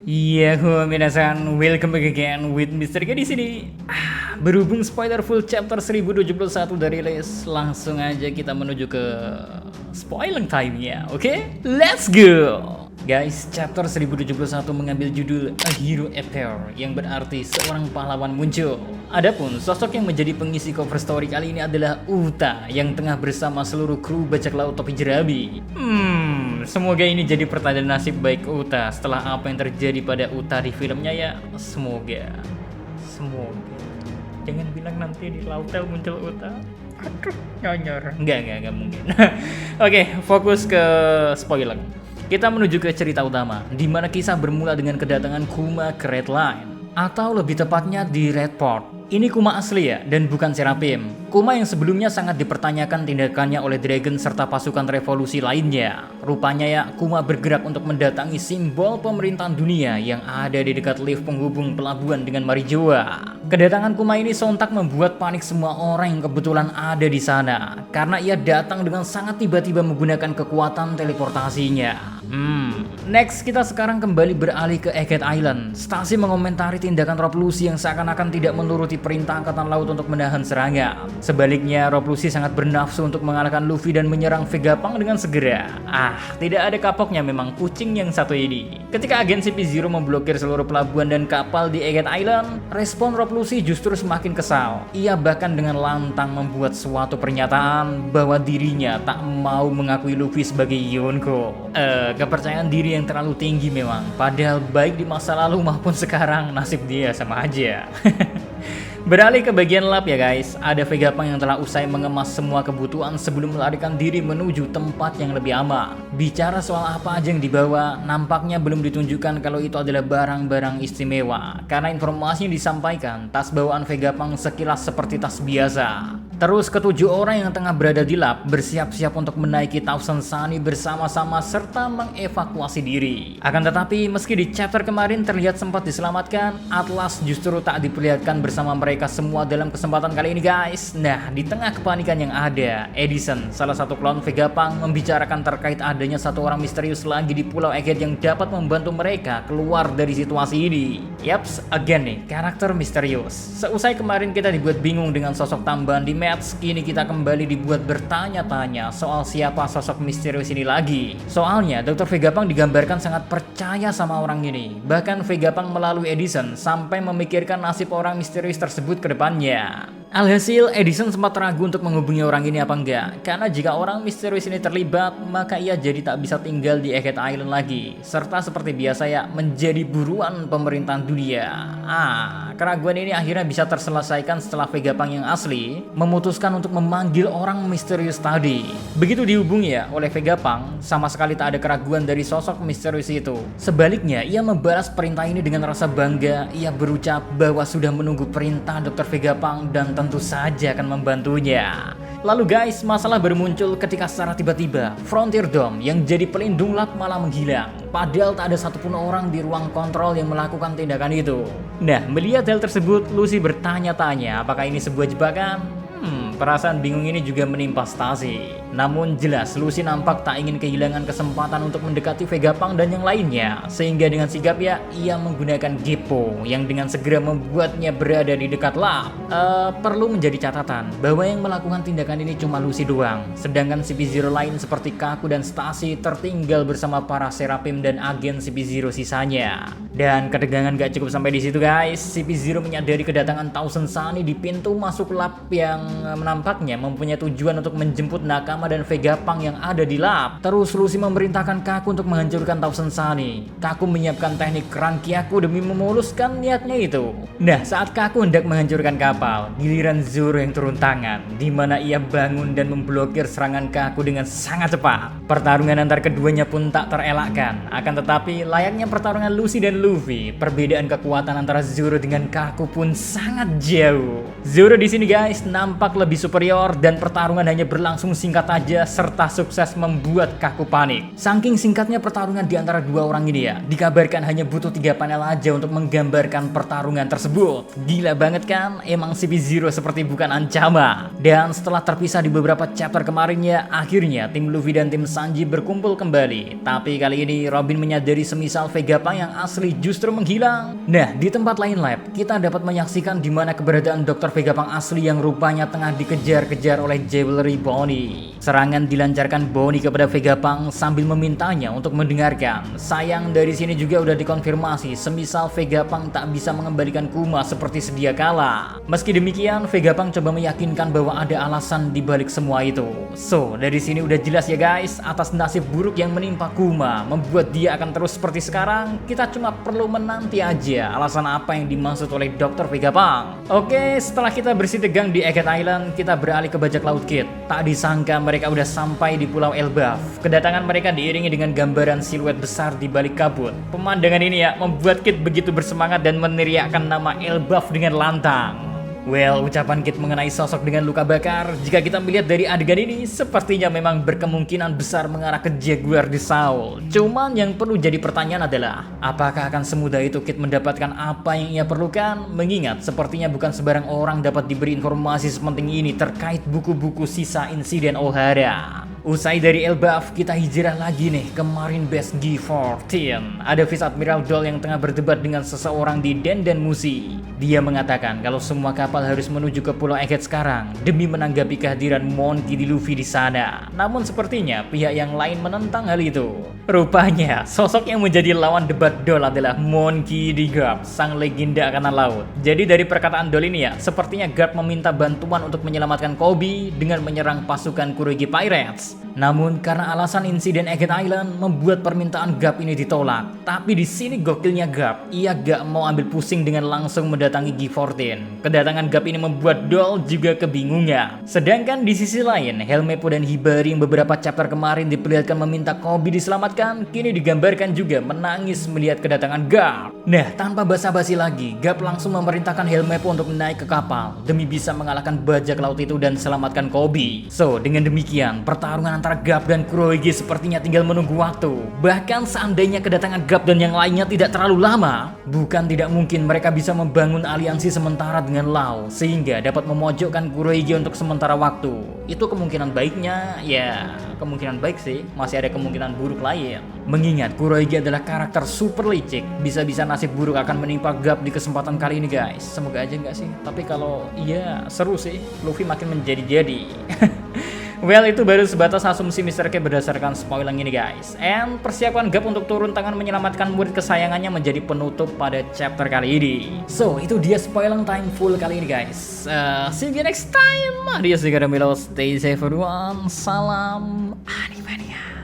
Yahoo, minasan, welcome back again with Mr. K di sini. Berhubung spoiler full chapter 1071 dari rilis, langsung aja kita menuju ke spoiling time-nya. Oke? Let's go. Guys, chapter 1071 mengambil judul A Hero Appear, yang berarti seorang pahlawan muncul. Adapun sosok yang menjadi pengisi cover story kali ini adalah Uta yang tengah bersama seluruh kru bajak laut topi jerami. Semoga ini jadi pertanda nasib baik Uta setelah apa yang terjadi pada Uta di filmnya ya. Semoga. Jangan bilang nanti di Lautel muncul Uta. Aduh, nyonyor. Enggak mungkin. Oke, fokus ke spoiler. Kita menuju ke cerita utama, di mana kisah bermula dengan kedatangan Kuma ke Red Line, atau lebih tepatnya di Red Port. Ini Kuma asli ya, dan bukan Seraphim. Kuma yang sebelumnya sangat dipertanyakan tindakannya oleh Dragon serta pasukan revolusi lainnya. Rupanya ya, Kuma bergerak untuk mendatangi simbol pemerintahan dunia yang ada di dekat lift penghubung pelabuhan dengan Marijoa. Kedatangan Kuma ini sontak membuat panik semua orang yang kebetulan ada di sana, karena ia datang dengan sangat tiba-tiba menggunakan kekuatan teleportasinya. Next, kita sekarang kembali beralih ke Egghead Island. Stacy mengomentari tindakan Rob Lucy yang seakan-akan tidak menuruti perintah Angkatan Laut untuk menahan serangan. Sebaliknya, Rob Lucy sangat bernafsu untuk mengalahkan Luffy dan menyerang Vegapunk dengan segera. Tidak ada kapoknya memang kucing yang satu ini. Ketika agen CP0 memblokir seluruh pelabuhan dan kapal di Egghead Island, respon Rob Lucy justru semakin kesal. Ia bahkan dengan lantang membuat suatu pernyataan bahwa dirinya tak mau mengakui Luffy sebagai Yonko. Kepercayaan diri yang terlalu tinggi memang. Padahal baik di masa lalu maupun sekarang nasib dia sama aja. Beralih ke bagian lab ya guys, ada Vegapunk yang telah usai mengemas semua kebutuhan sebelum melarikan diri menuju tempat yang lebih aman. Bicara soal apa aja yang dibawa, nampaknya belum ditunjukkan kalau itu adalah barang-barang istimewa. Karena informasi yang disampaikan, tas bawaan Vegapunk sekilas seperti tas biasa. Terus ketujuh orang yang tengah berada di lab bersiap-siap untuk menaiki Thousand Sunny bersama-sama serta mengevakuasi diri. Akan tetapi meski di chapter kemarin terlihat sempat diselamatkan, Atlas justru tak diperlihatkan bersama mereka semua dalam kesempatan kali ini guys. Nah, di tengah kepanikan yang ada, Edison, salah satu klon Vegapunk, membicarakan terkait adanya satu orang misterius lagi di Pulau Egghead yang dapat membantu mereka keluar dari situasi ini. Yaps, again nih, karakter misterius. Seusai kemarin kita dibuat bingung dengan sosok tambahan di match, kini kita kembali dibuat bertanya-tanya soal siapa sosok misterius ini lagi. Soalnya, Dr. Vegapunk digambarkan sangat percaya sama orang ini. Bahkan Vegapunk melalui Edison sampai memikirkan nasib orang misterius tersebut ke depannya. Alhasil, Edison sempat ragu untuk menghubungi orang ini apa enggak, karena jika orang misterius ini terlibat, maka ia jadi tak bisa tinggal di Egghead Island lagi, serta seperti biasa ya, menjadi buruan pemerintahan dunia. Keraguan ini akhirnya bisa terselesaikan setelah Vegapunk yang asli memutuskan untuk memanggil orang misterius tadi. Begitu dihubungi ya oleh Vegapunk, sama sekali tak ada keraguan dari sosok misterius itu. Sebaliknya, ia membalas perintah ini dengan rasa bangga. Ia berucap bahwa sudah menunggu perintah Dr. Vegapunk dan tentu saja akan membantunya. Lalu guys, masalah bermuncul ketika secara tiba-tiba Frontier Dome yang jadi pelindung lab malah menghilang. Padahal tak ada satupun orang di ruang kontrol yang melakukan tindakan itu. Nah, melihat hal tersebut, Lucy bertanya-tanya apakah ini sebuah jebakan? Perasaan bingung ini juga menimpa Stacy. Namun jelas Lucy nampak tak ingin kehilangan kesempatan untuk mendekati Vegapunk dan yang lainnya. Sehingga dengan sigap ya, ia menggunakan Geppo yang dengan segera membuatnya berada di dekat lab. Perlu menjadi catatan bahwa yang melakukan tindakan ini cuma Lucy doang. Sedangkan CP0 lain seperti Kaku dan Stacy tertinggal bersama para Seraphim dan agen CP0 sisanya. Dan ketegangan gak cukup sampai di situ guys. CP0 menyadari kedatangan Thousand Sunny di pintu masuk lab yang nampaknya mempunyai tujuan untuk menjemput Nakama dan Vegapunk yang ada di lab. Terus Lucy memerintahkan Kaku untuk menghancurkan Thousand Sunny. Kaku menyiapkan teknik Rankiaku demi memuluskan niatnya itu. Nah, saat Kaku hendak menghancurkan kapal, giliran Zoro yang turun tangan, di mana ia bangun dan memblokir serangan Kaku dengan sangat cepat. Pertarungan antar keduanya pun tak terelakkan. Akan tetapi, layaknya pertarungan Lucy dan Luffy, perbedaan kekuatan antara Zoro dengan Kaku pun sangat jauh. Zoro di sini guys nampak lebih lebih superior dan pertarungan hanya berlangsung singkat aja serta sukses membuat Kaku panik. Saking singkatnya pertarungan di antara dua orang ini ya, dikabarkan hanya butuh 3 panel aja untuk menggambarkan pertarungan tersebut. Gila banget kan? Emang CP0 seperti bukan ancaman. Dan setelah terpisah di beberapa chapter kemarinnya, akhirnya tim Luffy dan tim Sanji berkumpul kembali. Tapi kali ini Robin menyadari semisal Vegapunk yang asli justru menghilang. Nah, di tempat lain lab, kita dapat menyaksikan di mana keberadaan Dr. Vegapunk asli yang rupanya tengah dikejar-kejar oleh Jewelry Bonnie. Serangan dilancarkan Bonnie kepada Vegapunk sambil memintanya untuk mendengarkan. Sayang dari sini juga udah dikonfirmasi semisal Vegapunk tak bisa mengembalikan Kuma seperti sedia kala. Meski demikian, Vegapunk coba meyakinkan bahwa ada alasan di balik semua itu. So, dari sini udah jelas ya guys, atas nasib buruk yang menimpa Kuma membuat dia akan terus seperti sekarang. Kita cuma perlu menanti aja alasan apa yang dimaksud oleh Dr. Vegapunk. Oke, setelah kita bersih tegang di Egghead Island, kita beralih ke bajak laut Kid. Tak disangka mereka udah sampai di Pulau Elbaf. Kedatangan mereka diiringi dengan gambaran siluet besar di balik kabut. Pemandangan ini ya membuat Kid begitu bersemangat dan meneriakkan nama Elbaf dengan lantang. Well, ucapan Kid mengenai sosok dengan luka bakar, jika kita melihat dari adegan ini, sepertinya memang berkemungkinan besar mengarah ke Jaguar di Saul. Cuman yang perlu jadi pertanyaan adalah, apakah akan semudah itu Kid mendapatkan apa yang ia perlukan? Mengingat sepertinya bukan sebarang orang dapat diberi informasi sepenting ini terkait buku-buku sisa insiden Ohara. Usai dari Elbaf, kita hijrah lagi nih ke Marine Base G14. Ada Vice Admiral Doll yang tengah berdebat dengan seseorang di Den Musi. Dia mengatakan kalau semua kapal harus menuju ke Pulau Egghead sekarang demi menanggapi kehadiran Monkey di Luffy di sana. Namun sepertinya pihak yang lain menentang hal itu. Rupanya sosok yang menjadi lawan debat Doll adalah Monkey D. Garp, sang legenda angkatan laut. Jadi dari perkataan Doll ini ya, sepertinya Garp meminta bantuan untuk menyelamatkan Kobe dengan menyerang pasukan Kurogi Pirates. Namun karena alasan insiden Egghead Island membuat permintaan Garp ini ditolak. Tapi di sini gokilnya Garp, ia gak mau ambil pusing dengan langsung mendatangi G14. Kedatangan Garp ini membuat Doll juga kebingungan. Sedangkan di sisi lain, Helmeppo dan Hibari yang beberapa chapter kemarin diperlihatkan meminta Kobe diselamatkan, kini digambarkan juga menangis melihat kedatangan Garp. Nah, tanpa basa-basi lagi, Garp langsung memerintahkan Helmeppo untuk naik ke kapal demi bisa mengalahkan bajak laut itu dan selamatkan Kobe. So, dengan demikian, pertarungan antara Garp dan Kurohige sepertinya tinggal menunggu waktu. Bahkan seandainya kedatangan Garp dan yang lainnya tidak terlalu lama, bukan tidak mungkin mereka bisa membangun aliansi sementara dengan Lau sehingga dapat memojokkan Kurohige untuk sementara waktu. Itu kemungkinan baiknya, ya kemungkinan baik sih, masih ada kemungkinan buruk lain. Mengingat Kurohige adalah karakter super licik, bisa-bisa nasib buruk akan menimpa Garp di kesempatan kali ini guys. Semoga aja enggak sih, tapi kalau iya seru sih, Luffy makin menjadi-jadi. Well, itu baru sebatas asumsi Mr. K berdasarkan spoiler ini guys. And persiapkan Garp untuk turun tangan menyelamatkan murid kesayangannya menjadi penutup pada chapter kali ini. So, itu dia spoiler time full kali ini guys. See you next time. Adios, stay safe everyone. Salam Animania.